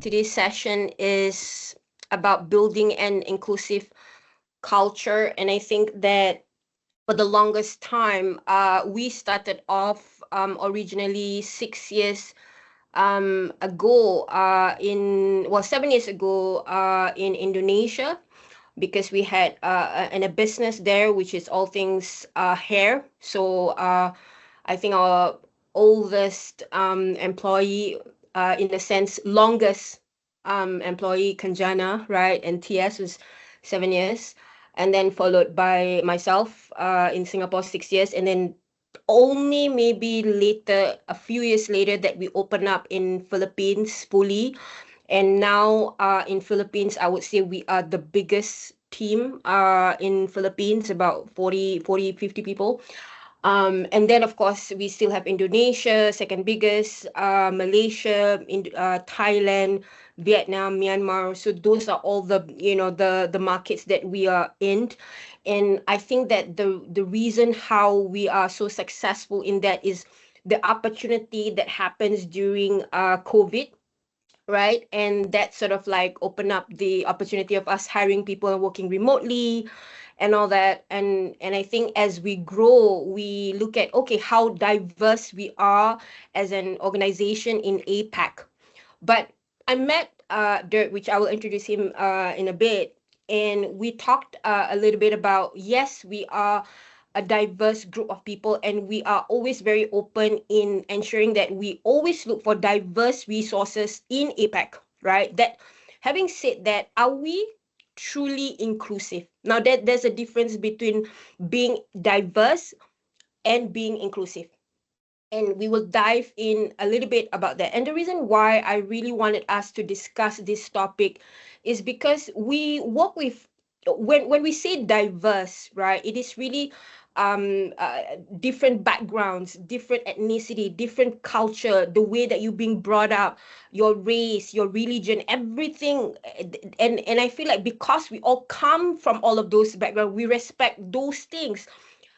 today's session is about building an inclusive culture. And I think that for the longest time, we started off originally 6 years ago 7 years ago in Indonesia, because we had a business there, which is all things hair. So I think our oldest employee, in a sense, longest employee, Kanjana, right? And TS was 7 years. And then followed by myself in Singapore, 6 years. And then only maybe later, a few years later, that we open up in Philippines fully. And now in Philippines, I would say we are the biggest team in Philippines, about 50 people. And then, of course, we still have Indonesia, second biggest, Malaysia, Thailand, Vietnam, Myanmar. So those are all the markets that we are in. And I think that the reason how we are so successful in that is the opportunity that happens during COVID, right? And that sort of like open up the opportunity of us hiring people and working remotely and all that. And I think as we grow, we look at, okay, how diverse we are as an organization in APAC. But I met Dirk, which I will introduce him in a bit, and we talked a little bit about, yes, we are a diverse group of people, and we are always very open in ensuring that we always look for diverse resources in APAC, right? That having said that, are we truly inclusive? Now that there's a difference between being diverse and being inclusive. And we will dive in a little bit about that. And the reason why I really wanted us to discuss this topic is because we work with, when we say diverse, right, it is really different backgrounds, different ethnicity, different culture, the way that you're being brought up, your race, your religion, everything. And I feel like because we all come from all of those backgrounds, we respect those things.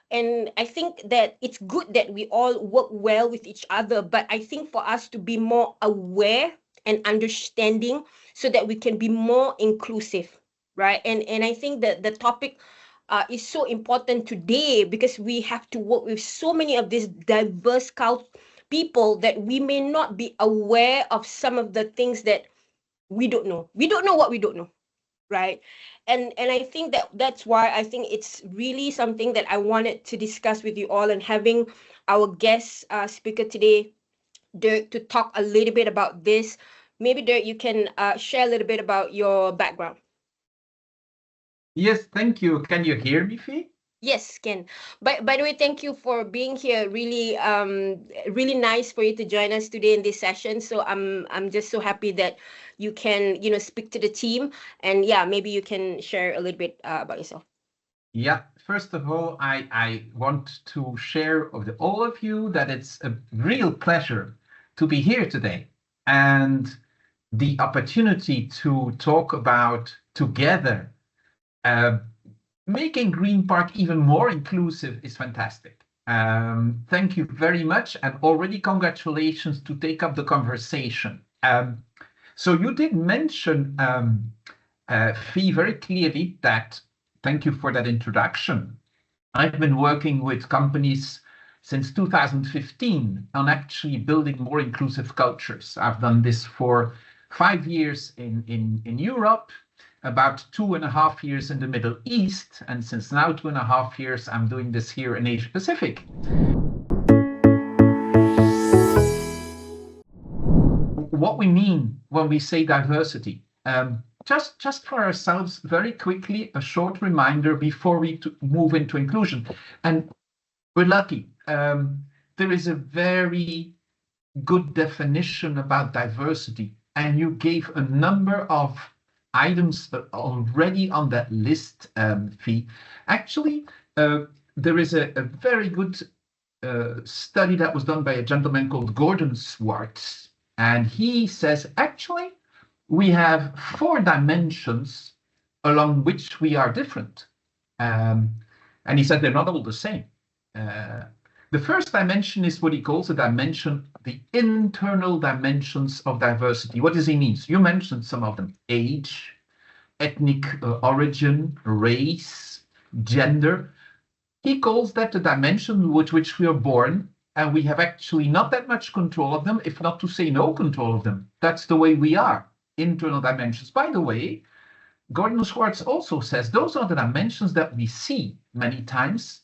And I think that it's good that we all work well with each other, but I think for us to be more aware and understanding so that we can be more inclusive, right? And I think that the topic is so important today because we have to work with so many of these diverse people that we may not be aware of some of the things that we don't know. We don't know what we don't know, right? And I think that that's why I think it's really something that I wanted to discuss with you all, and having our guest speaker today, Dirk, to talk a little bit about this. Maybe Dirk, you can share a little bit about your background. Yes, thank you. Can you hear me, Fee? Yes, Ken. By the way, thank you for being here. Really nice for you to join us today in this session. So I'm just so happy that you can speak to the team, and yeah, maybe you can share a little bit about yourself. Yeah, first of all, I want to share with all of you that it's a real pleasure to be here today, and the opportunity to talk about together making Greenpark even more inclusive is fantastic. Thank you very much, and already congratulations to take up the conversation. So you did mention, Fee, very clearly that, thank you for that introduction. I've been working with companies since 2015 on actually building more inclusive cultures. I've done this for 5 years in Europe, about 2.5 years in the Middle East, and since now 2.5 years, I'm doing this here in Asia Pacific. What we mean when we say diversity, just for ourselves, very quickly, a short reminder before we move into inclusion. And we're lucky. There is a very good definition about diversity, and you gave a number of items already on that list, Fee. Actually, there is a very good study that was done by a gentleman called Gordon Swartz, and he says, actually, we have 4 dimensions along which we are different. And he said they're not all the same. The first dimension is what he calls a dimension, the internal dimensions of diversity. What does he mean? You mentioned some of them: age, ethnic origin, race, gender. He calls that the dimension with which we are born, and we have actually not that much control of them, if not to say no control of them. That's the way we are, internal dimensions. By the way, Gordon Schwartz also says those are the dimensions that we see many times,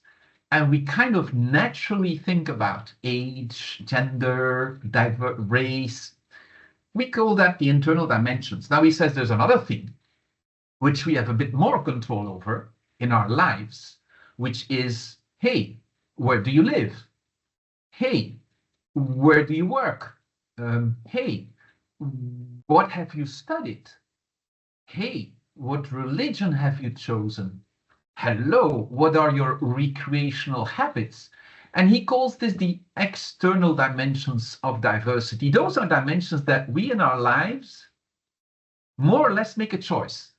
and we kind of naturally think about: age, gender, race. We call that the internal dimensions. Now he says there's another thing which we have a bit more control over in our lives, which is, hey, where do you live? Hey, where do you work? Hey, what have you studied? Hey, what religion have you chosen? Hello, what are your recreational habits? And he calls this the external dimensions of diversity. Those are dimensions that we in our lives more or less make a choice.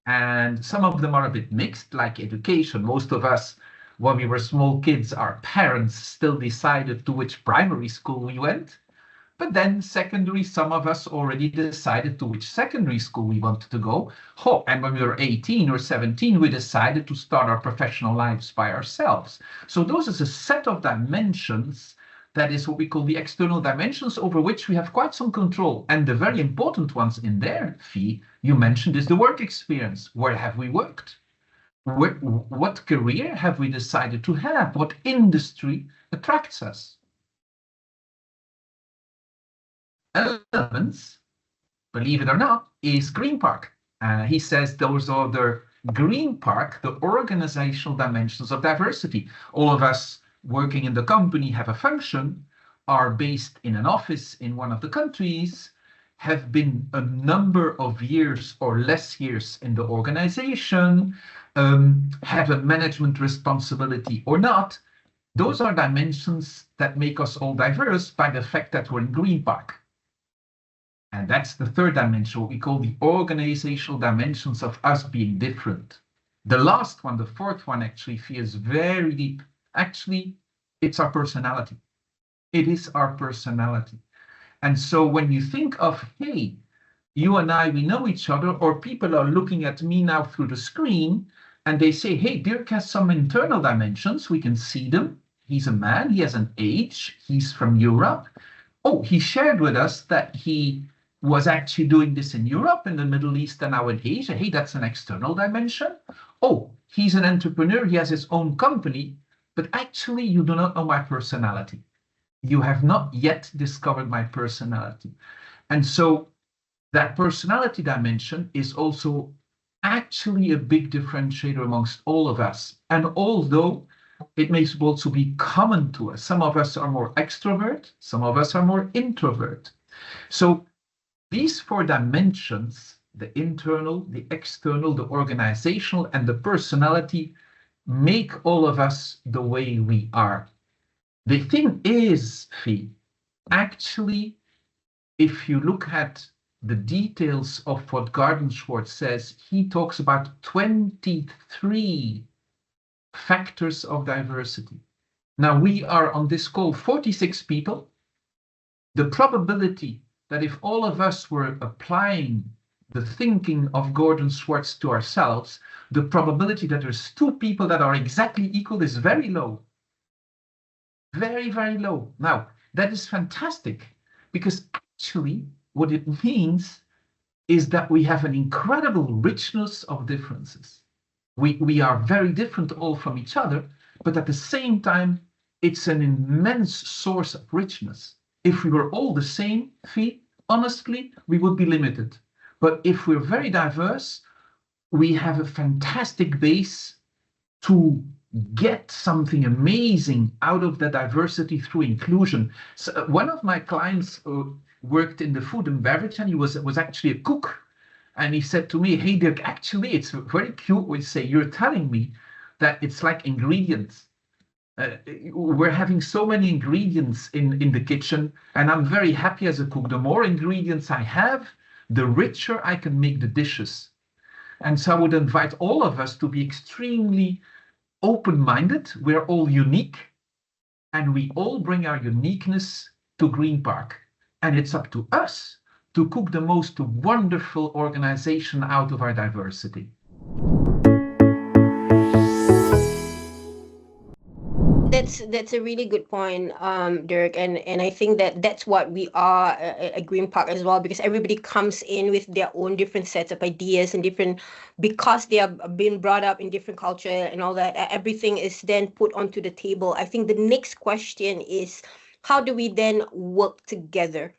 And some of them are a bit mixed, like education. Most of us, when we were small kids, our parents still decided to which primary school we went. But then secondary, some of us already decided to which secondary school we wanted to go. Oh, and when we were 18 or 17, we decided to start our professional lives by ourselves. So those is a set of dimensions that is what we call the external dimensions, over which we have quite some control. And the very important ones in there, Fee, you mentioned, is the work experience. Where have we worked? What career have we decided to have? What industry attracts us? Elements, believe it or not, is Greenpark. He says those are the Greenpark, the organizational dimensions of diversity. All of us working in the company have a function, are based in an office in one of the countries, have been a number of years or less years in the organization, have a management responsibility or not. Those are dimensions that make us all diverse by the fact that we're in Greenpark. And that's the third dimension, what we call the organizational dimensions of us being different. The last one, the fourth one, actually feels very deep. Actually, it's our personality. It is our personality. And so when you think of, hey, you and I, we know each other, or people are looking at me now through the screen, and they say, hey, Dirk has some internal dimensions. We can see them. He's a man. He has an age. He's from Europe. Oh, he shared with us that he was actually doing this in Europe, in the Middle East, and now in Asia. Hey, that's an external dimension. Oh, he's an entrepreneur. He has his own company. But actually, you do not know my personality. You have not yet discovered my personality. And so that personality dimension is also actually a big differentiator amongst all of us. And although it may also be common to us, some of us are more extrovert, some of us are more introvert. So these four dimensions, the internal, the external, the organizational, and the personality, make all of us the way we are. The thing is, Fee, actually, if you look at the details of what Gordon Schwartz says, he talks about 23 factors of diversity. Now, we are on this call 46 people. The probability that if all of us were applying the thinking of Gordon Schwartz to ourselves, the probability that there's two people that are exactly equal is very low. Very, very low. Now, that is fantastic, because actually what it means is that we have an incredible richness of differences. We are very different all from each other, but at the same time, it's an immense source of richness. If we were all the same, honestly, we would be limited. But if we're very diverse, we have a fantastic base to get something amazing out of the diversity through inclusion. So one of my clients worked in the food and beverage, and he was actually a cook. And he said to me, hey, Dirk, actually, it's very cute when you say, you're telling me that it's like ingredients. We're having so many ingredients in the kitchen, and I'm very happy as a cook. The more ingredients I have, the richer I can make the dishes. And so I would invite all of us to be extremely open-minded. We're all unique. and we all bring our uniqueness to Greenpark. And it's up to us to cook the most wonderful organization out of our diversity. That's a really good point, Dirk, and I think that's what we are at Greenpark as well, because everybody comes in with their own different sets of ideas and different, because they have been brought up in different culture and all that. Everything is then put onto the table. I think the next question is, how do we then work together?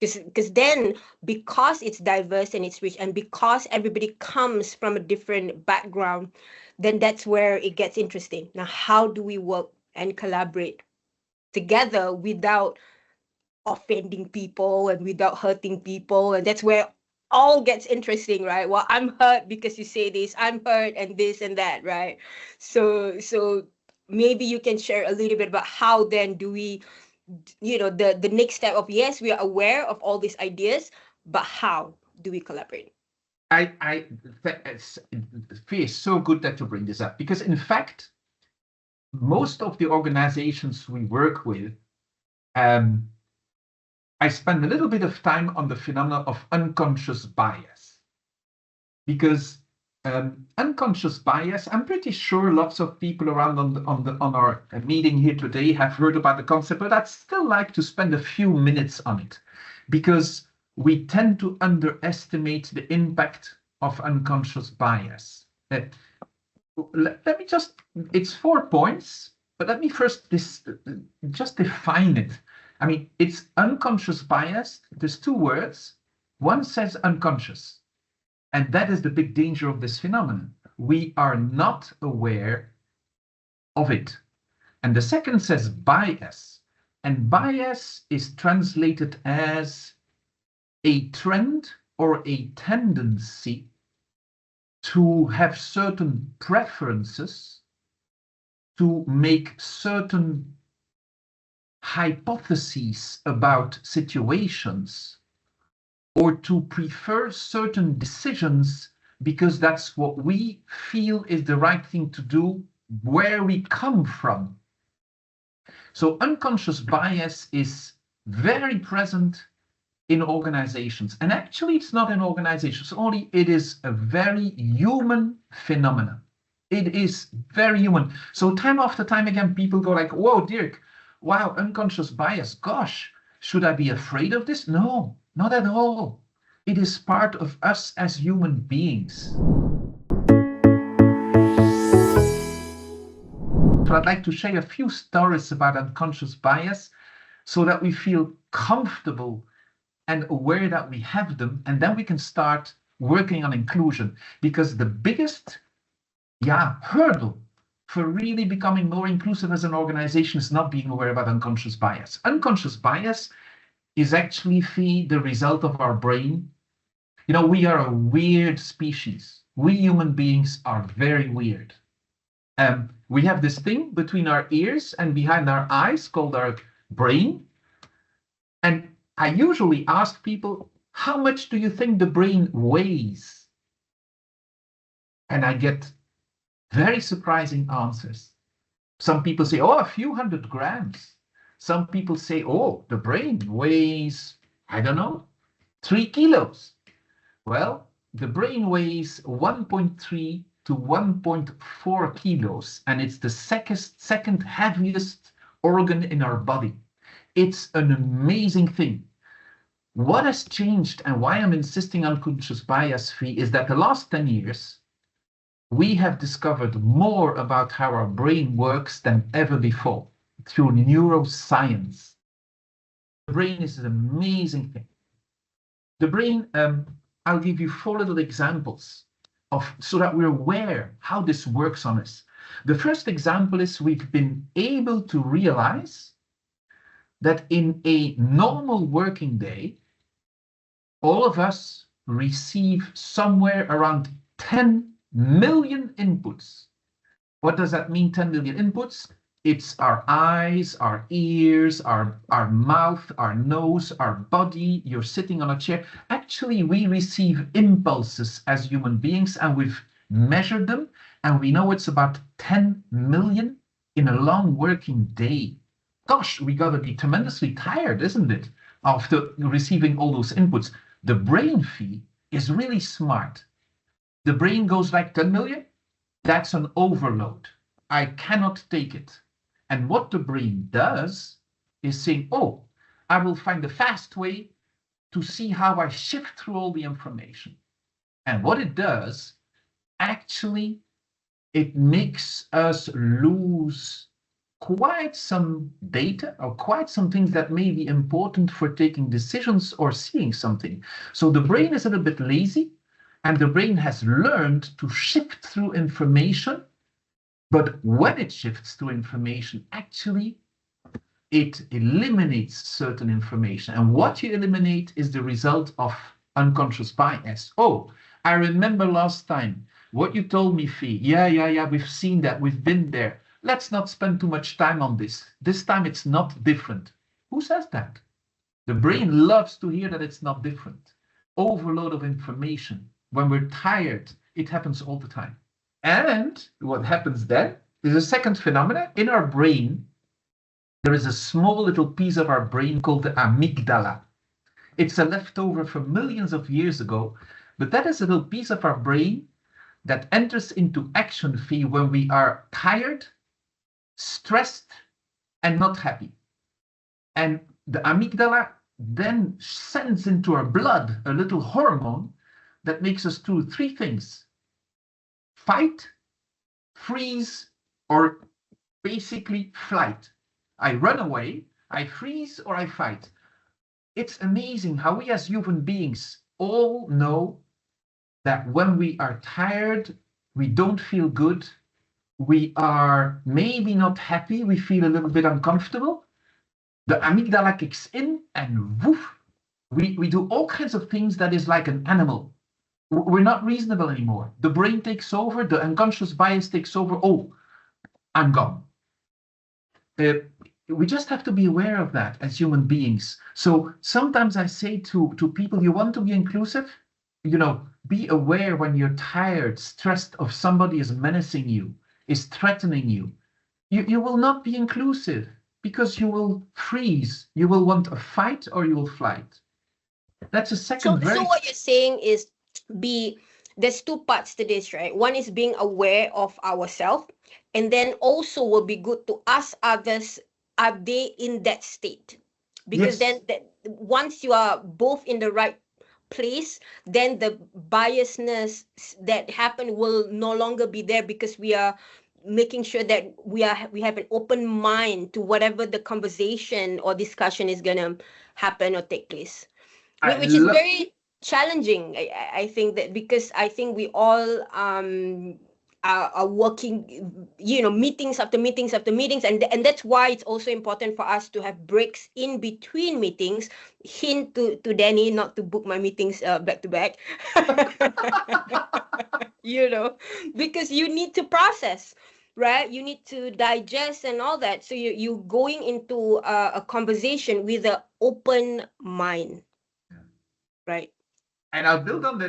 Because then, because it's diverse and it's rich, and because everybody comes from a different background, then that's where it gets interesting. Now, how do we work and collaborate together without offending people and without hurting people? And that's where all gets interesting, right? Well, I'm hurt because you say this, I'm hurt and this and that, right? So maybe you can share a little bit about how then do we, the next step of, yes, we are aware of all these ideas, but how do we collaborate? It's so good that you bring this up, because in fact, most of the organizations we work with, I spend a little bit of time on the phenomena of unconscious bias, because unconscious bias, I'm pretty sure lots of people around on our meeting here today have heard about the concept, but I'd still like to spend a few minutes on it, because we tend to underestimate the impact of unconscious bias. Let me just, it's 4 points, but let me first just define it. I mean, it's unconscious bias. There's 2 words. One says unconscious, and that is the big danger of this phenomenon. We are not aware of it. And the second says bias, and bias is translated as a trend or a tendency to have certain preferences, to make certain hypotheses about situations, or to prefer certain decisions because that's what we feel is the right thing to do where we come from. So unconscious bias is very present in organizations. And actually, it's not in organizations only, it is a very human phenomenon. It is very human. So time after time again, people go like, whoa, Dirk, wow, unconscious bias, gosh, should I be afraid of this? No, not at all. It is part of us as human beings. So I'd like to share a few stories about unconscious bias so that we feel comfortable and aware that we have them, and then we can start working on inclusion. Because the biggest hurdle for really becoming more inclusive as an organization is not being aware about unconscious bias. Unconscious bias is actually the result of our brain. You know, we are a weird species. We human beings are very weird. We have this thing between our ears and behind our eyes called our brain. And I usually ask people, how much do you think the brain weighs? And I get very surprising answers. Some people say, oh, a few 100 grams. Some people say, oh, the brain weighs, I don't know, 3 kilos. Well, the brain weighs 1.3 to 1.4 kilos, and it's the second heaviest organ in our body. It's an amazing thing. What has changed, and why I'm insisting on unconscious bias free, is that the last 10 years, we have discovered more about how our brain works than ever before through neuroscience. The brain is an amazing thing. The brain, I'll give you 4 little examples so that we're aware how this works on us. The first example is we've been able to realize that in a normal working day, all of us receive somewhere around 10 million inputs. What does that mean, 10 million inputs? It's our eyes, our ears, our mouth, our nose, our body. You're sitting on a chair. Actually, we receive impulses as human beings, and we've measured them, and we know it's about 10 million in a long working day. gosh, we gotta be tremendously tired, isn't it? After receiving all those inputs. The brain fee is really smart. The brain goes like 10 million. That's an overload. I cannot take it. And what the brain does is saying, oh, I will find a fast way to see how I shift through all the information. And what it does, actually, it makes us lose quite some data or quite some things that may be important for taking decisions or seeing something. So the brain is a little bit lazy, and the brain has learned to shift through information. But when it shifts through information, actually, it eliminates certain information. And what you eliminate is the result of unconscious bias. Oh, I remember last time what you told me, Fee. Yeah, we've seen that. We've been there. Let's not spend too much time on this. This time it's not different. Who says that? The brain loves to hear that it's not different. Overload of information. When we're tired, it happens all the time. And what happens then is a second phenomenon. In our brain, there is a small little piece of our brain called the amygdala. It's a leftover from millions of years ago, but that is a little piece of our brain that enters into action fee when we are tired, stressed, and not happy. And the amygdala then sends into our blood a little hormone that makes us do three things: fight, freeze, or basically flight. I run away, I freeze, or I fight. It's amazing how we as human beings all know that when we are tired, we don't feel good, we are maybe not happy, we feel a little bit uncomfortable. The amygdala kicks in and woof, we do all kinds of things that is like an animal. We're not reasonable anymore. The brain takes over, the unconscious bias takes over. Oh, I'm gone. We just have to be aware of that as human beings. So sometimes I say to people, you want to be inclusive? Be aware when you're tired, stressed, of somebody is menacing you, is threatening you. You will not be inclusive because you will freeze. You will want a fight or you will flight. That's a second So what you're saying is there's two parts to this, right? One is being aware of ourselves, and then also will be good to ask others, are they in that state? Because Yes. then once you are both in the right place, then the biasness that happened will no longer be there, because we are making sure that we have an open mind to whatever the conversation or discussion is going to happen or take place, which is very challenging. I think that, because I think we all are working, meetings after meetings after meetings, and that's why it's also important for us to have breaks in between meetings. Hint to Danny not to book my meetings back to back. Because you need to process, right? You need to digest and all that. So you going into a conversation with an open mind, right? And I'll build on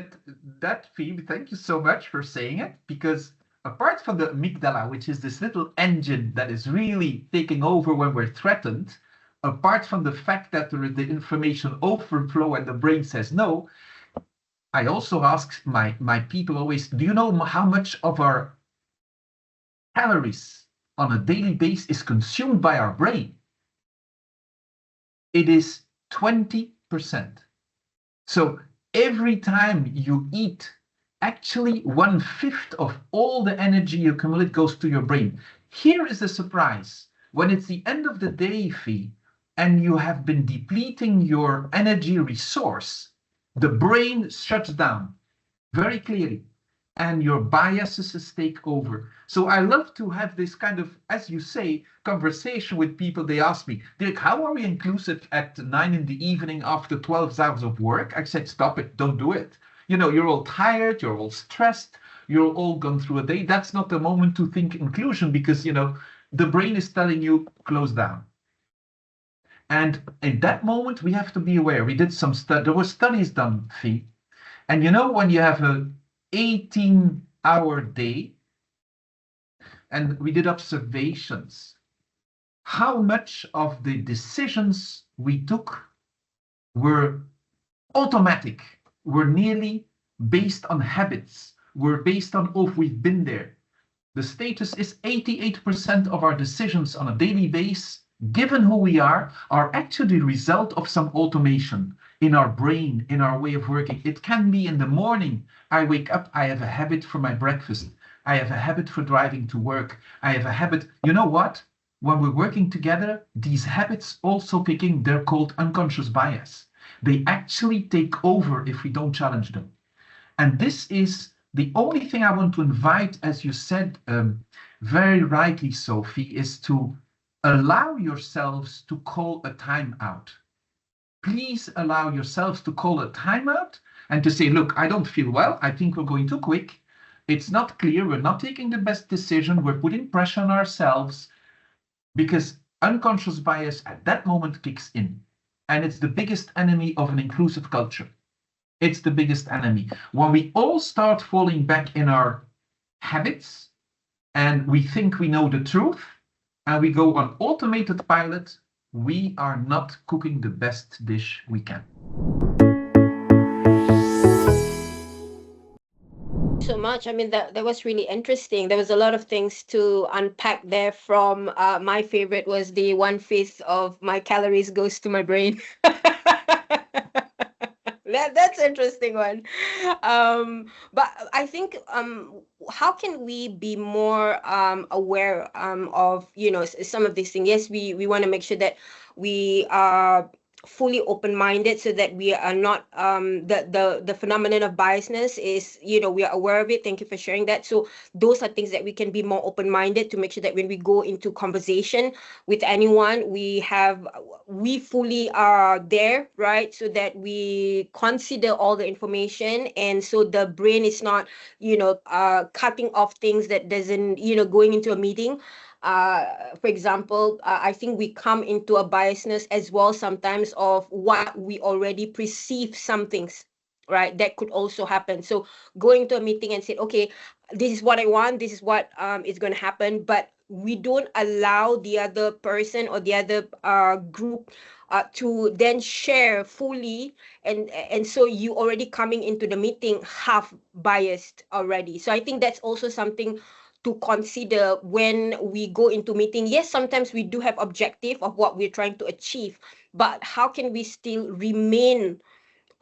that theme. Thank you so much for saying it, because apart from the amygdala, which is this little engine that is really taking over when we're threatened, apart from the fact that there is the information overflow and the brain says no, I also ask my people always, do you know how much of our calories on a daily basis is consumed by our brain? It is 20%. So every time you eat, actually 1/5 of all the energy you accumulate goes to your brain. Here is the surprise. When it's the end of the day, Fee, and you have been depleting your energy resource, the brain shuts down very clearly, and your biases take over. So I love to have this kind of, as you say, conversation with people. They ask me, Dirk, how are we inclusive at 9 in the evening after 12 hours of work? I said, stop it, don't do it. You're all tired, you're all stressed, you're all gone through a day. That's not the moment to think inclusion, because, the brain is telling you, close down. And in that moment, we have to be aware. We did there were studies done, Fee. And when you have a 18-hour day, and we did observations, how much of the decisions we took were automatic, were nearly based on habits, were based on, oh, we've been there. The status is 88% of our decisions on a daily basis, given who we are actually the result of some automation in our brain, in our way of working. It can be in the morning, I wake up, I have a habit for my breakfast. I have a habit for driving to work. I have a habit, you know what? When we're working together, these habits also kick in. They're called unconscious bias. They actually take over if we don't challenge them. And this is the only thing I want to invite, as you said, very rightly, Sophie, is to allow yourselves to call a timeout. Please allow yourselves to call a timeout and to say, look, I don't feel well. I think we're going too quick. It's not clear. We're not taking the best decision. We're putting pressure on ourselves, because unconscious bias at that moment kicks in. And it's the biggest enemy of an inclusive culture. It's the biggest enemy. When we all start falling back in our habits and we think we know the truth and we go on automated pilot, we are not cooking the best dish we can. So much. I mean, that was really interesting. There was a lot of things to unpack there. From my favorite was the 1/5 of my calories goes to my brain. That's an interesting one. But I think how can we be more aware of, you know, some of these things? Yes, we want to make sure that we are fully open-minded, so that we are not the phenomenon of biasness is, you know, we are aware of it. Thank you for sharing that. So those are things that we can be more open-minded to make sure that when we go into conversation with anyone, we fully are there, right? So that we consider all the information, and so the brain is not, you know, cutting off things that doesn't, you know, going into a meeting. For example, I think we come into a biasness as well sometimes of what we already perceive some things, right? That could also happen. So going to a meeting and say, okay, this is what I want, this is what is going to happen, but we don't allow the other person or the other group to then share fully, and so you already coming into the meeting half biased already. So I think that's also something to consider when we go into meeting. Yes, sometimes we do have objective of what we're trying to achieve, but how can we still remain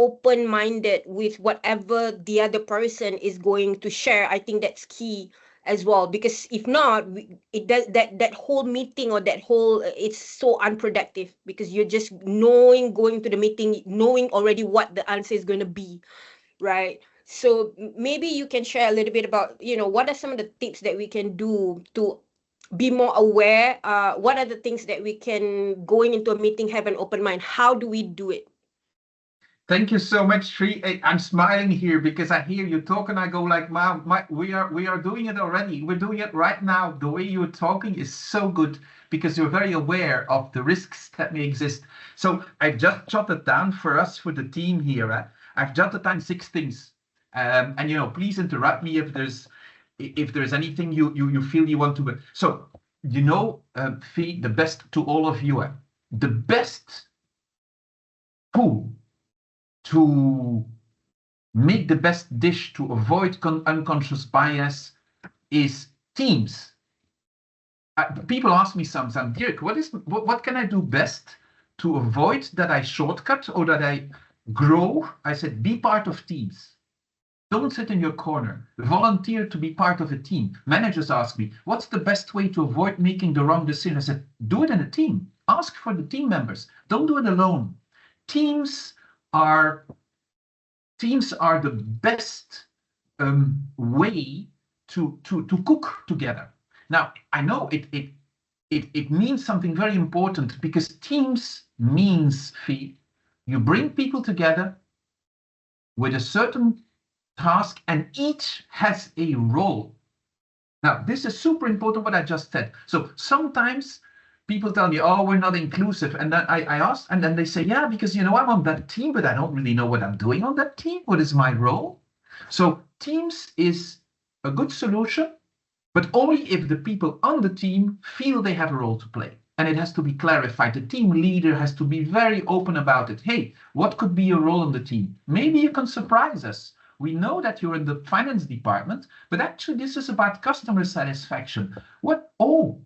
open-minded with whatever the other person is going to share? I think that's key as well, because if not, it does that whole meeting or that whole it's so unproductive, because you're just going to the meeting knowing already what the answer is going to be, right? So maybe you can share a little bit about, you know, what are some of the tips that we can do to be more aware? What are the things that we can, going into a meeting, have an open mind? How do we do it? Thank you so much, Sri. I'm smiling here because I hear you talk and I go like, Mom, we are doing it already. We're doing it right now. The way you're talking is so good because you're very aware of the risks that may exist. So I just jotted down for us, for the team here, I've jotted down 6 things. And, you know, please interrupt me if there's anything you feel you want to. So, you know, Fee, the best to all of you, the best tool to make the best dish to avoid unconscious bias is teams. People ask me sometimes, Dirk, what can I do best to avoid that I shortcut or that I grow? I said, be part of teams. Don't sit in your corner. Volunteer to be part of a team. Managers ask me, what's the best way to avoid making the wrong decision? I said, do it in a team. Ask for the team members. Don't do it alone. Teams are the best way to cook together. Now, I know it means something very important, because teams means, Fee, you bring people together with a certain task and each has a role. Now, this is super important what I just said. So sometimes people tell me, oh, we're not inclusive. And then I ask, and then they say, yeah, because, you know, I'm on that team, but I don't really know what I'm doing on that team. What is my role? So teams is a good solution, but only if the people on the team feel they have a role to play. and it has to be clarified. The team leader has to be very open about it. Hey, what could be your role in the team? Maybe you can surprise us. We know that you're in the finance department, but actually this is about customer satisfaction. What? Oh,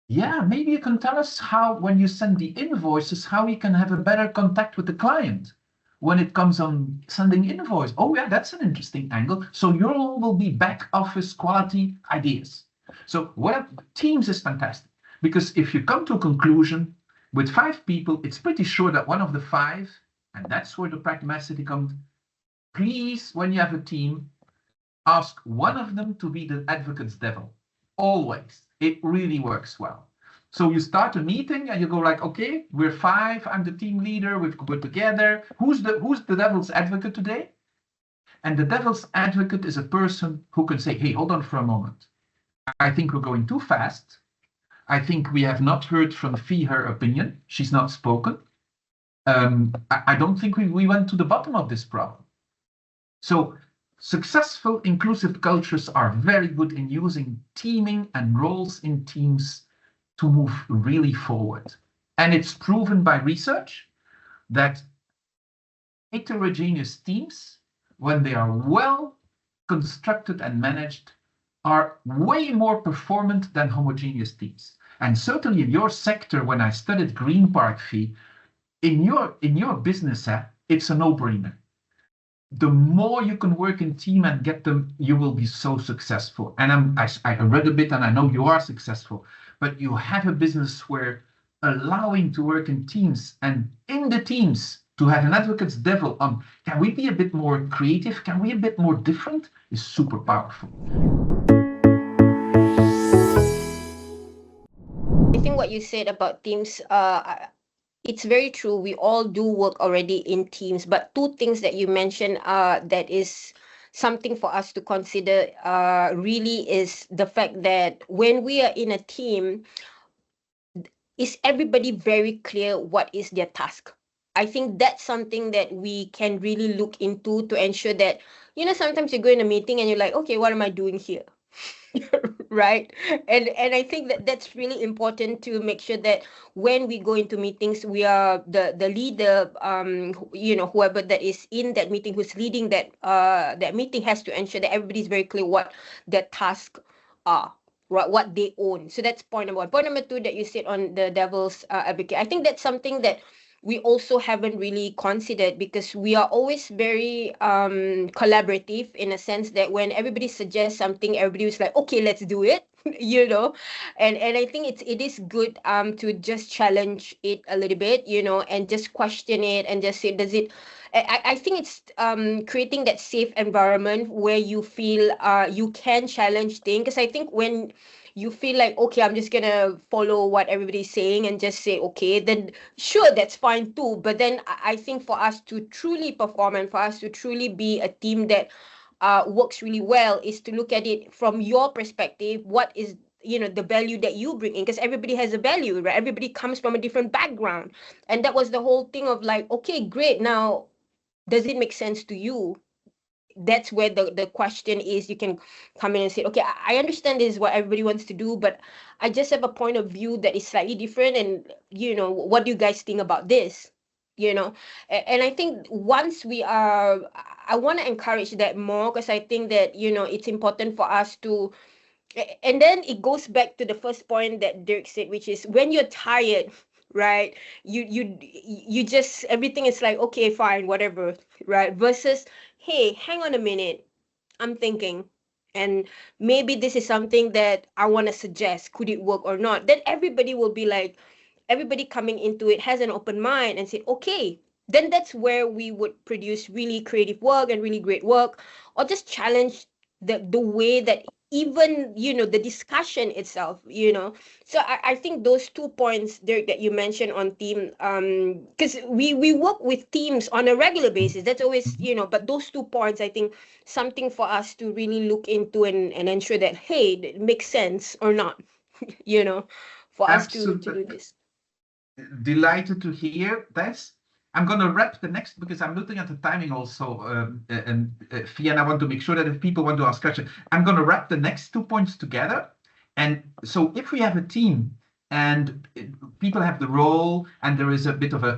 yeah, maybe you can tell us how, when you send the invoices, how we can have a better contact with the client when it comes on sending invoice. Oh, yeah, that's an interesting angle. So your role will be back office quality ideas. So what Teams is fantastic, because if you come to a conclusion with 5 people, it's pretty sure that one of the 5, and that's where the pragmaticity comes. Please, when you have a team, ask one of them to be the advocate's devil. Always. It really works well. So you start a meeting and you go like, okay, we're 5. I'm the team leader. We're together. Who's the devil's advocate today? And the devil's advocate is a person who can say, hey, hold on for a moment. I think we're going too fast. I think we have not heard from Fee her opinion. She's not spoken. I don't think we went to the bottom of this problem. So successful inclusive cultures are very good in using teaming and roles in teams to move really forward. And it's proven by research that heterogeneous teams, when they are well constructed and managed, are way more performant than homogeneous teams. And certainly in your sector, when I studied Greenpark, Fee, in your business, it's a no-brainer. The more you can work in team and get them, you will be so successful. And I read a bit, and I know you are successful, but you have a business where allowing to work in teams, and in the teams to have an advocate's devil on, can we be a bit more creative? Can we be a bit more different? Is super powerful. I think what you said about teams, it's very true. We all do work already in teams, but 2 things that you mentioned that is something for us to consider really is the fact that when we are in a team, is everybody very clear what is their task? I think that's something that we can really look into to ensure that, sometimes you go in a meeting and you're like, okay, what am I doing here? Right. And I think that that's really important to make sure that when we go into meetings, we are the leader, whoever that is in that meeting, who's leading that meeting, has to ensure that everybody's very clear what their tasks are, what they own. So that's point number 1. Point number 2 that you said on the devil's advocate, I think that's something that we also haven't really considered, because we are always very collaborative, in a sense that when everybody suggests something, everybody was like, okay, let's do it. And I think it is good to just challenge it a little bit, and just question it and just say, does it I think it's creating that safe environment where you feel you can challenge things. Because I think when you feel like, okay, I'm just gonna follow what everybody's saying and just say, okay, then sure, that's fine too. But then I think for us to truly perform and for us to truly be a team that works really well, is to look at it from your perspective. What is the value that you bring in? Because everybody has a value, right? Everybody comes from a different background, and that was the whole thing of like, okay, great, now does it make sense to you? That's where the question is. You can come in and say, okay, I understand this is what everybody wants to do, but I just have a point of view that is slightly different, and what do you guys think about this? And I think once I want to encourage that more, because I think that it's important for us to. And then it goes back to the first point that Dirk said, which is when you're tired, right? You just, everything is like, okay, fine, whatever, right? Versus, hey, hang on a minute, I'm thinking, and maybe this is something that I want to suggest. Could it work or not? Then everybody will be like, everybody coming into it has an open mind and say, okay. Then that's where we would produce really creative work and really great work, or just challenge the way that even the discussion itself. So I think those 2 points, Dirk, that you mentioned on team, because we work with teams on a regular basis. That's always, but those 2 points, I think, something for us to really look into and ensure that, hey, it makes sense or not, for us to do this. Delighted to hear this. I'm going to wrap the next, because I'm looking at the timing also, Fee, and I want to make sure that if people want to ask questions, I'm going to wrap the next 2 points together. And so if we have a team and people have the role, and there is a bit of a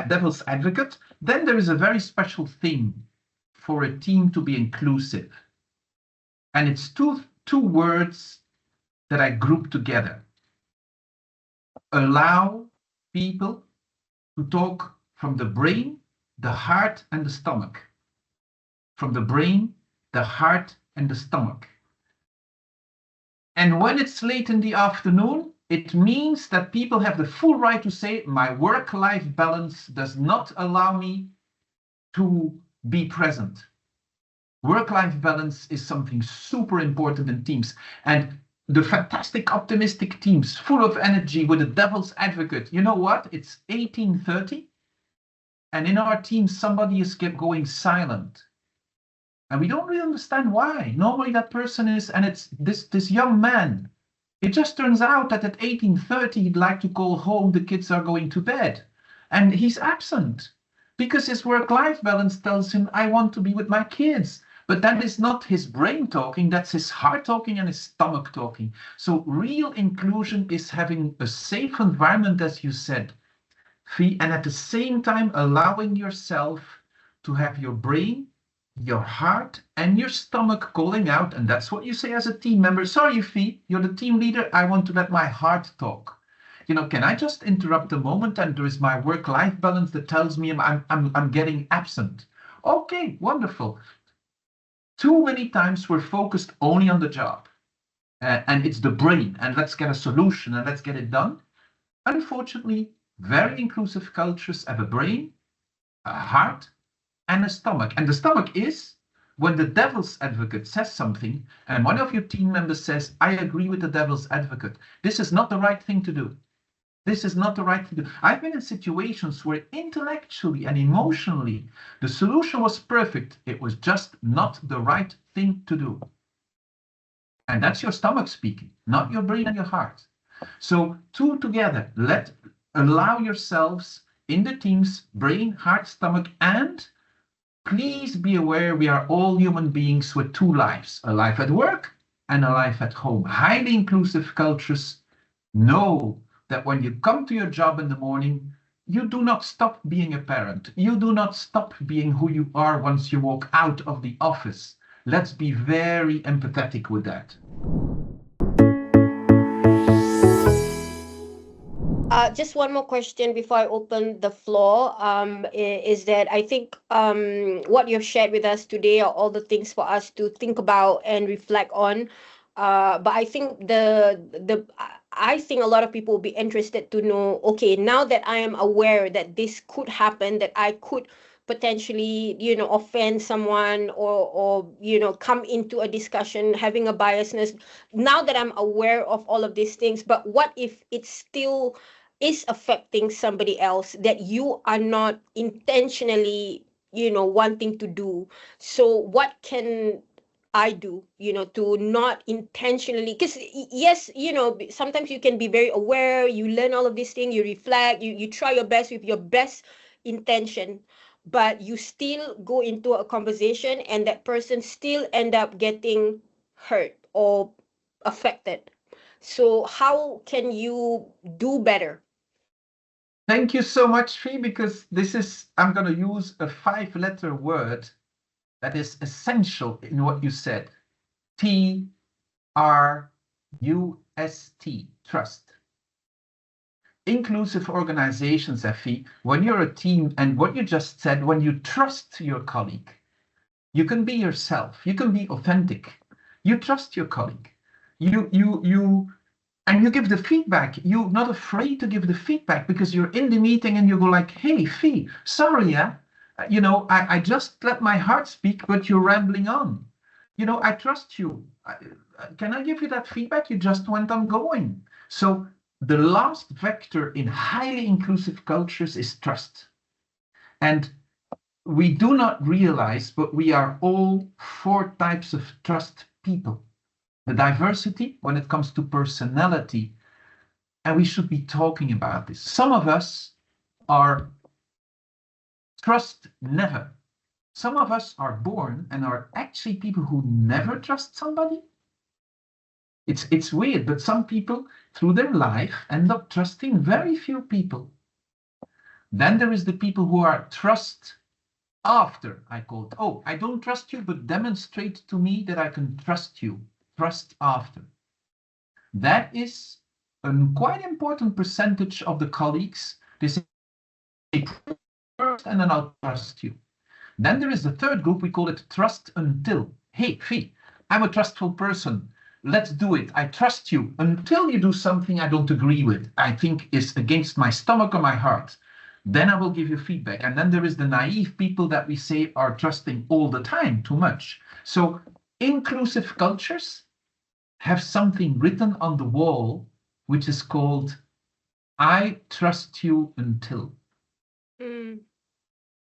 devil's advocate, then there is a very special thing for a team to be inclusive. And it's two words that I group together. Allow people to talk from the brain, the heart, and the stomach. From the brain, the heart, and the stomach. And when it's late in the afternoon, it means that people have the full right to say, my work-life balance does not allow me to be present. Work-life balance is something super important in teams. And the fantastic optimistic teams, full of energy with a devil's advocate, you know what? It's 18:30. And in our team, somebody is going silent. And we don't really understand why. Normally that person is, and it's this young man. It just turns out that at 18:30, he'd like to call home, the kids are going to bed. And he's absent because his work-life balance tells him, I want to be with my kids. But that is not his brain talking, that's his heart talking and his stomach talking. So real inclusion is having a safe environment, as you said, Fee, and at the same time allowing yourself to have your brain, your heart, and your stomach calling out. And that's what you say as a team member. Sorry, Fee, you're the team leader. I want to let my heart talk. You know, can I just interrupt a moment? And there is my work-life balance that tells me I'm getting absent. Okay, wonderful. Too many times we're focused only on the job. And it's the brain. And let's get a solution and let's get it done. Unfortunately, very inclusive cultures have a brain, a heart, and a stomach. And the stomach is when the devil's advocate says something and one of your team members says, I agree with the devil's advocate. This is not the right thing to do. This is not the right thing to do. I've been in situations where intellectually and emotionally the solution was perfect. It was just not the right thing to do. And that's your stomach speaking, not your brain and your heart. So two together, allow yourselves in the teams, brain, heart, stomach, and please be aware we are all human beings with two lives, a life at work and a life at home. Highly inclusive cultures know that when you come to your job in the morning, you do not stop being a parent. You do not stop being who you are once you walk out of the office. Let's be very empathetic with that. Just one more question before I open the floor. Is that I think what you've shared with us today are all the things for us to think about and reflect on. But I think I think a lot of people will be interested to know, okay, now that I am aware that this could happen, that I could potentially, offend someone or come into a discussion having a biasness, now that I'm aware of all of these things, but what if it still is affecting somebody else that you are not intentionally, wanting to do? So what can I do, to not intentionally, because yes, sometimes you can be very aware, you learn all of these things, you reflect, you try your best with your best intention, but you still go into a conversation and that person still end up getting hurt or affected. So how can you do better? Thank you so much, Fee, because I'm going to use a 5-letter word that is essential in what you said. TRUST, trust. Inclusive organizations, Effie, when you're a team, and what you just said, when you trust your colleague, you can be yourself, you can be authentic, you trust your colleague, and you give the feedback. You're not afraid to give the feedback because you're in the meeting and you go like, hey, Fee, sorry, I just let my heart speak, but you're rambling on. I trust you. Can I give you that feedback? You just went on going. So the last vector in highly inclusive cultures is trust. And we do not realize, but we are all 4 types of trust people. The diversity when it comes to personality, and we should be talking about this. Some of us are trust never. Some of us are born and are actually people who never trust somebody. It's weird, but some people through their life end up trusting very few people. Then there is the people who are trust after, I call it. Oh, I don't trust you, but demonstrate to me that I can trust you. Trust after. That is a quite important percentage of the colleagues. They say first and then I'll trust you. Then there is the third group, we call it trust until. Hey, Fee, I'm a trustful person. Let's do it. I trust you until you do something I don't agree with, I think is against my stomach or my heart. Then I will give you feedback. And then there is the naive people that we say are trusting all the time too much. So inclusive cultures have something written on the wall, which is called, I trust you until. Mm.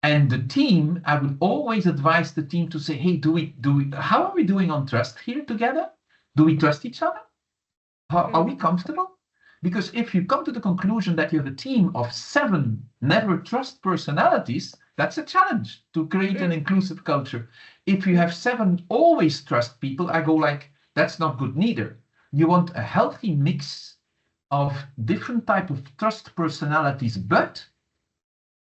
And the team, I would always advise the team to say, hey, how are we doing on trust here together? Do we trust each other? Are we comfortable? Because if you come to the conclusion that you have a team of 7 never trust personalities, that's a challenge to create an inclusive culture. If you have 7 always trust people, I go like, that's not good neither. You want a healthy mix of different type of trust personalities, but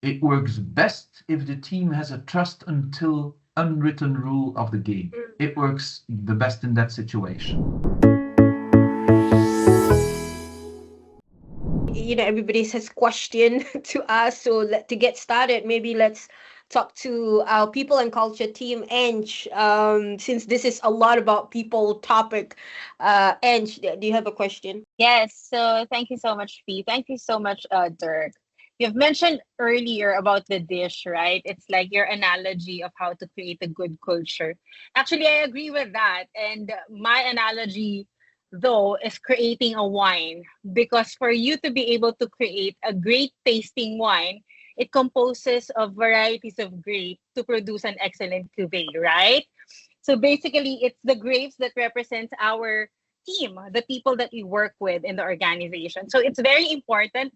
it works best if the team has a trust until unwritten rule of the game. It works the best in that situation. Everybody has question to ask. So to get started, maybe let's talk to our people and culture team, Ange. Since this is a lot about people topic, Ange, do you have a question? Yes, so thank you so much, Fee. Thank you so much, Dirk. You've mentioned earlier about the dish, right? It's like your analogy of how to create a good culture. Actually, I agree with that. And my analogy, though, is creating a wine. Because for you to be able to create a great tasting wine, it composes of varieties of grape to produce an excellent cuvee, right? So basically, it's the grapes that represents our team, the people that we work with in the organization. So it's very important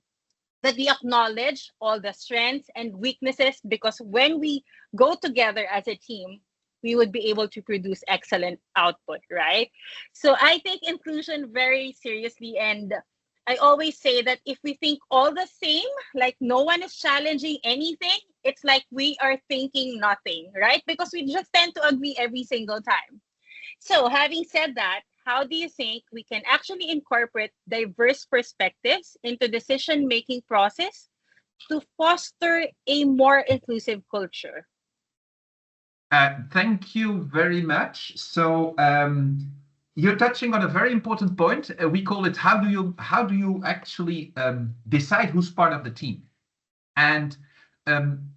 that we acknowledge all the strengths and weaknesses, because when we go together as a team, we would be able to produce excellent output, right? So I take inclusion very seriously. And I always say that if we think all the same, like no one is challenging anything, it's like we are thinking nothing, right? Because we just tend to agree every single time. So having said that, how do you think we can actually incorporate diverse perspectives into decision-making process to foster a more inclusive culture? Thank you very much. So you're touching on a very important point. We call it how do you actually decide who's part of the team? And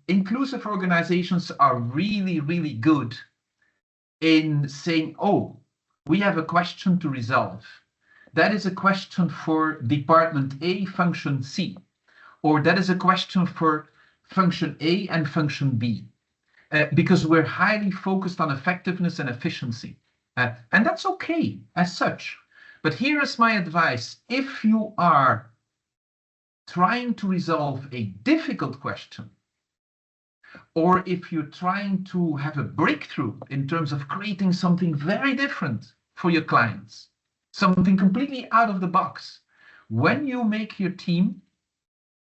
inclusive organizations are really, really good in saying, oh, we have a question to resolve. That is a question for department A, function C, or that is a question for function A and function B, because we're highly focused on effectiveness and efficiency. And that's okay as such. But here is my advice. If you are trying to resolve a difficult question, or if you're trying to have a breakthrough in terms of creating something very different for your clients, something completely out of the box, when you make your team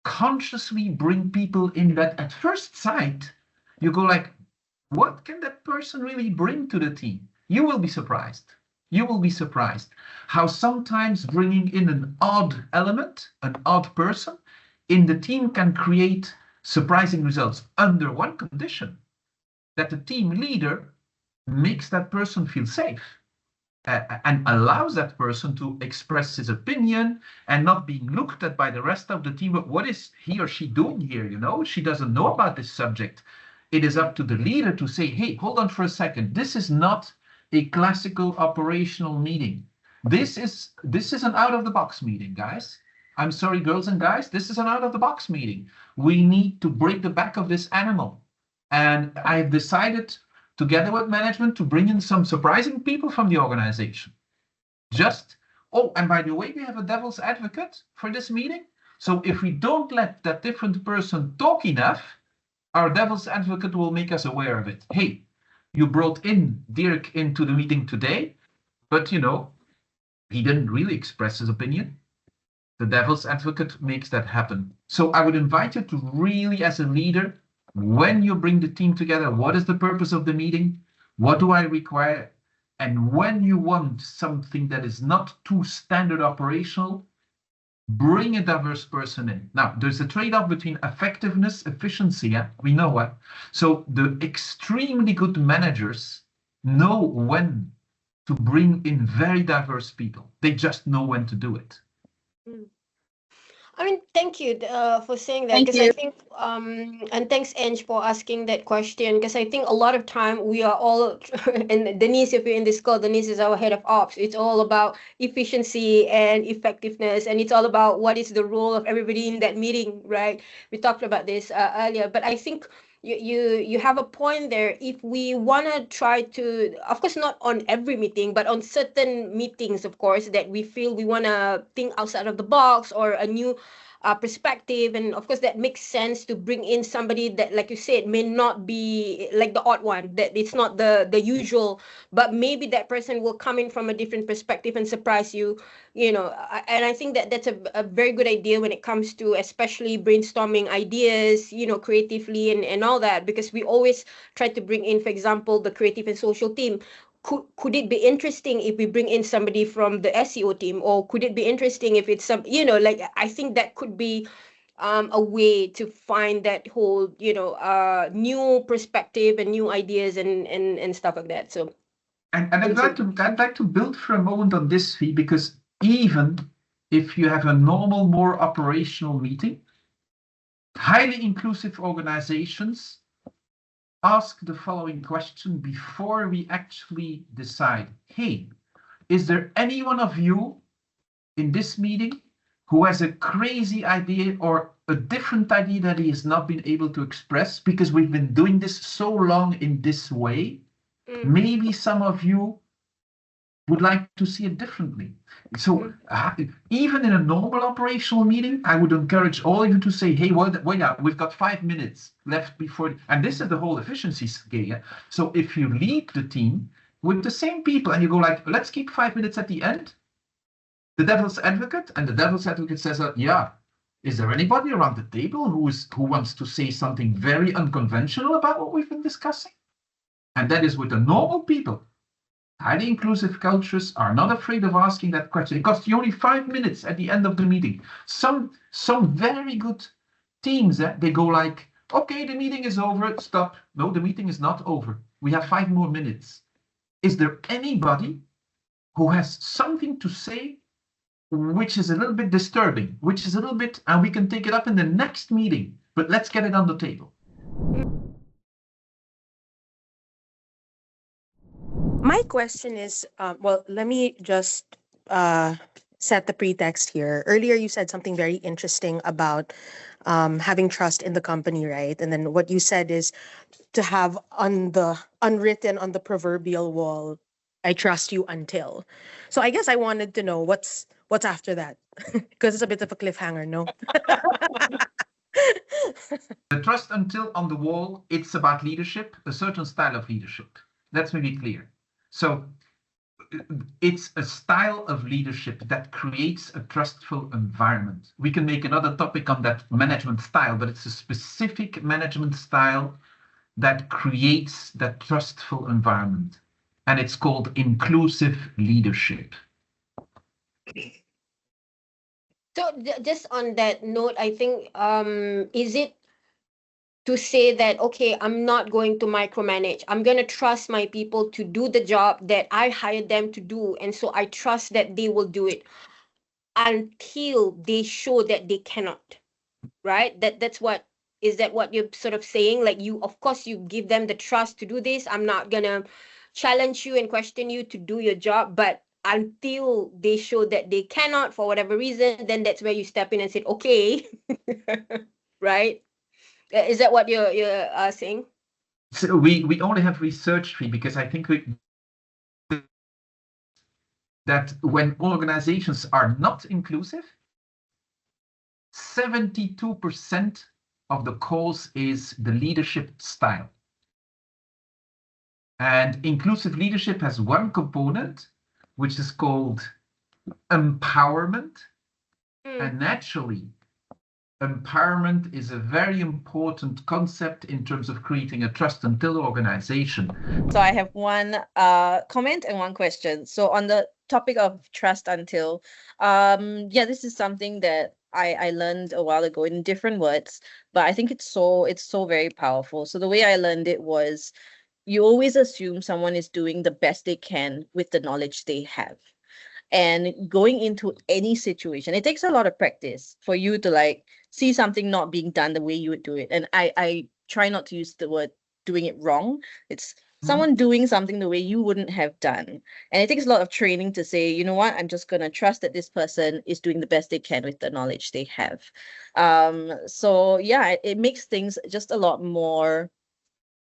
consciously bring people in that at first sight, you go like, what can that person really bring to the team? You will be surprised. You will be surprised how sometimes bringing in an odd element, an odd person in the team can create surprising results under one condition, that the team leader makes that person feel safe and allows that person to express his opinion and not being looked at by the rest of the team. What is he or she doing here? She doesn't know about this subject. It is up to the leader to say, hey, hold on for a second. This is not a classical operational meeting. This is an out of the box meeting, guys. I'm sorry, girls and guys, this is an out of the box meeting. We need to break the back of this animal. And I've decided, together with management, to bring in some surprising people from the organization. And by the way, we have a devil's advocate for this meeting. So if we don't let that different person talk enough, our devil's advocate will make us aware of it. Hey, you brought in Dirk into the meeting today, but he didn't really express his opinion. The devil's advocate makes that happen. So I would invite you to really, as a leader, when you bring the team together, what is the purpose of the meeting? What do I require? And when you want something that is not too standard operational, bring a diverse person in. Now, there's a trade-off between effectiveness, efficiency. Yeah? We know what. So the extremely good managers know when to bring in very diverse people. They just know when to do it. I mean, thank you for saying that, Thank because you. I think, and thanks, Ange, for asking that question, because I think a lot of time we are all, and Denise, if you're in this call, Denise is our head of ops. It's all about efficiency and effectiveness, and it's all about what is the role of everybody in that meeting, right? We talked about this earlier, but I think you have a point there. If we want to try to, of course not on every meeting, but on certain meetings, of course, that we feel we want to think outside of the box or a new perspective, and of course that makes sense to bring in somebody that, like you said, may not be like the odd one, that it's not the usual, but maybe that person will come in from a different perspective and surprise you, and I think that that's a very good idea when it comes to especially brainstorming ideas, creatively and all that, because we always try to bring in, for example, the creative and social team. Could it be interesting if we bring in somebody from the SEO team, or could it be interesting if it's some, like, I think that could be a way to find that whole, new perspective and new ideas and stuff like that. So And I'd like to build for a moment on this, Fee, because even if you have a normal, more operational meeting, highly inclusive organizations ask the following question before we actually decide, hey, is there any one of you in this meeting who has a crazy idea or a different idea that he has not been able to express because we've been doing this so long in this way? Maybe some of you would like to see it differently. So even in a normal operational meeting, I would encourage all of you to say, hey, wait out, we've got 5 minutes left before, and this is the whole efficiency scale. So if you lead the team with the same people and you go like, let's keep 5 minutes at the end, the devil's advocate, and the devil's advocate says, yeah, is there anybody around the table who wants to say something very unconventional about what we've been discussing? And that is with the normal people. Highly inclusive cultures are not afraid of asking that question. It costs you only 5 minutes at the end of the meeting. Some very good teams, they go like, okay, the meeting is over, stop. No, the meeting is not over. We have 5 more minutes. Is there anybody who has something to say which is a little bit disturbing, which is a little bit, and we can take it up in the next meeting, but let's get it on the table? My question is, well, let me just set the pretext here. Earlier, you said something very interesting about having trust in the company, right? And then what you said is to have unwritten on the proverbial wall, I trust you until. So I guess I wanted to know what's after that, because it's a bit of a cliffhanger, no? The trust until on the wall, it's about leadership, a certain style of leadership. Let's make it clear. So it's a style of leadership that creates a trustful environment. We can make another topic on that management style, but it's a specific management style that creates that trustful environment. And it's called inclusive leadership. So just on that note, I think, is it to say that, okay, I'm not going to micromanage. I'm going to trust my people to do the job that I hired them to do. And so I trust that they will do it until they show that they cannot, right? Is that what you're sort of saying? Like, you, of course, you give them the trust to do this. I'm not going to challenge you and question you to do your job, but until they show that they cannot for whatever reason, then that's where you step in and say, okay, right? Is that what you're saying? So we only have research fee because I think that when organizations are not inclusive, 72% of the cause is the leadership style. And inclusive leadership has one component, which is called empowerment. And naturally, empowerment is a very important concept in terms of creating a trust until organization. So I have one comment and one question. So on the topic of trust until, this is something that I learned a while ago in different words, but I think it's so very powerful. So the way I learned it was, you always assume someone is doing the best they can with the knowledge they have. And going into any situation, it takes a lot of practice for you to like see something not being done the way you would do it. And I try not to use the word doing it wrong. It's someone doing something the way you wouldn't have done. And it takes a lot of training to say, you know what, I'm just going to trust that this person is doing the best they can with the knowledge they have. So yeah, it makes things just a lot more,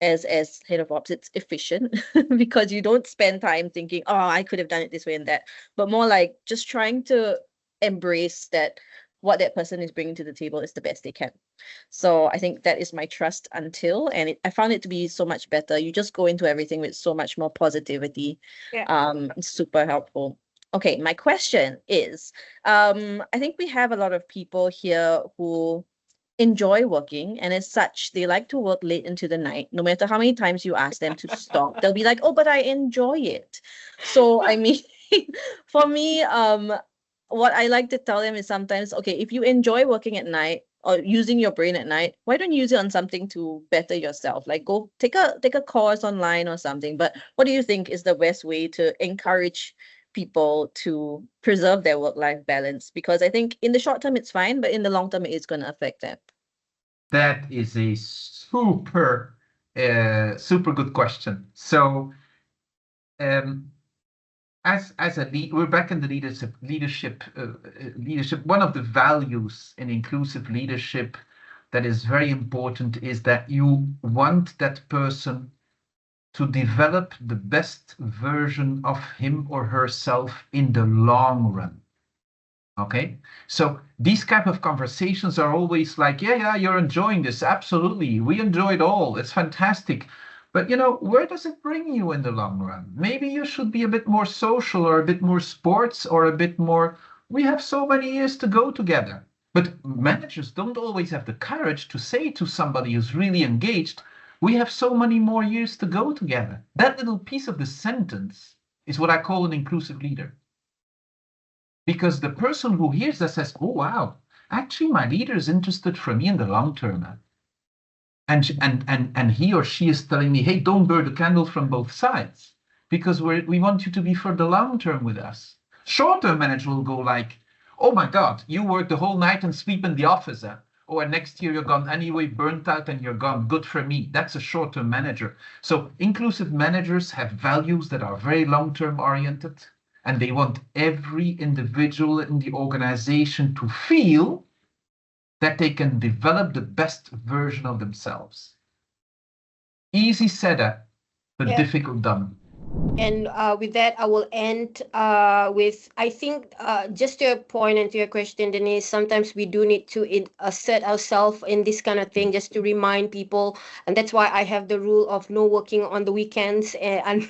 as head of ops, it's efficient because you don't spend time thinking, oh, I could have done it this way and that, but more like just trying to embrace that what that person is bringing to the table is the best they can. So I think that is my trust until, and I found it to be so much better. You just go into everything with so much more positivity. It's super helpful. Okay, my question is, I think we have a lot of people here who enjoy working, and as such they like to work late into the night. No matter how many times you ask them to stop, they'll be like, oh, but I enjoy it. So I mean, for me, what I like to tell them is sometimes, okay, if you enjoy working at night or using your brain at night, why don't you use it on something to better yourself? Like go take a course online or something. But what do you think is the best way to encourage people to preserve their work-life balance? Because I think in the short term it's fine, but in the long term it is going to affect them. That is a super good question. So as a we're back in the leadership. One of the values in inclusive leadership that is very important is that you want that person to develop the best version of him or herself in the long run. Okay, so these type of conversations are always like, yeah, you're enjoying this. Absolutely, we enjoy it all. It's fantastic. But where does it bring you in the long run? Maybe you should be a bit more social or a bit more sports or a bit more. We have so many years to go together. But managers don't always have the courage to say to somebody who's really engaged, we have so many more years to go together. That little piece of the sentence is what I call an inclusive leader. Because the person who hears that says, oh, wow, actually my leader is interested for me in the long term. And he or she is telling me, hey, don't burn the candle from both sides, because we want you to be for the long term with us. Short-term manager will go like, oh my God, you work the whole night and sleep in the office. Or next year you're gone anyway, burnt out and you're gone. Good for me. That's a short-term manager. So inclusive managers have values that are very long-term oriented, and they want every individual in the organization to feel that they can develop the best version of themselves. Easy said, but difficult done. And with that, I will end with, I think, just to your point and to your question, Denise, sometimes we do need to assert ourselves in this kind of thing just to remind people. And that's why I have the rule of no working on the weekends. And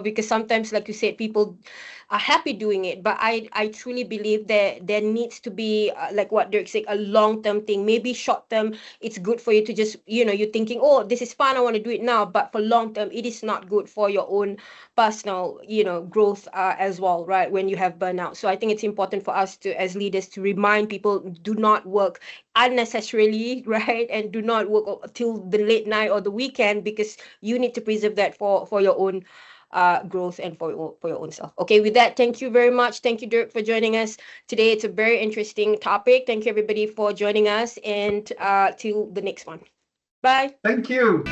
because sometimes, like you said, people are happy doing it. But I truly believe that there needs to be, like what Dirk said, a long-term thing. Maybe short-term, it's good for you to just, you're thinking, oh, this is fun, I want to do it now. But for long-term, it is not good for your own personal, growth as well, right? When you have burnout. So I think it's important for us to, as leaders, to remind people, do not work unnecessarily, right? And do not work till the late night or the weekend, because you need to preserve that for your own growth and for your own self. Okay, with that, thank you very much. Thank you, Dirk, for joining us today. It's a very interesting topic. Thank you, everybody, for joining us, and till the next one. Bye. Thank you.